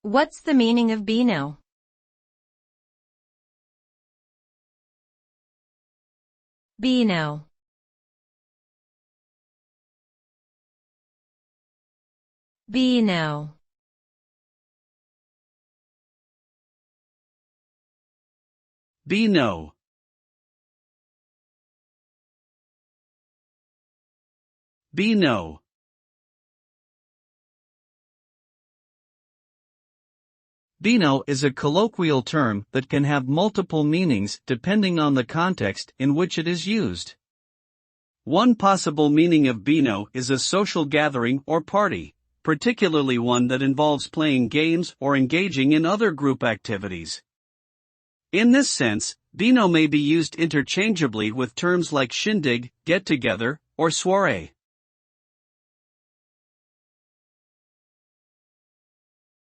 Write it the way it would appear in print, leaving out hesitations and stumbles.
What's the meaning of beano? Beano. Beano. Beano. Beano. Beano is a colloquial term that can have multiple meanings depending on the context in which it is used. One possible meaning of beano is a social gathering or party, particularly one that involves playing games or engaging in other group activities. In this sense, beano may be used interchangeably with terms like shindig, get-together, or soiree.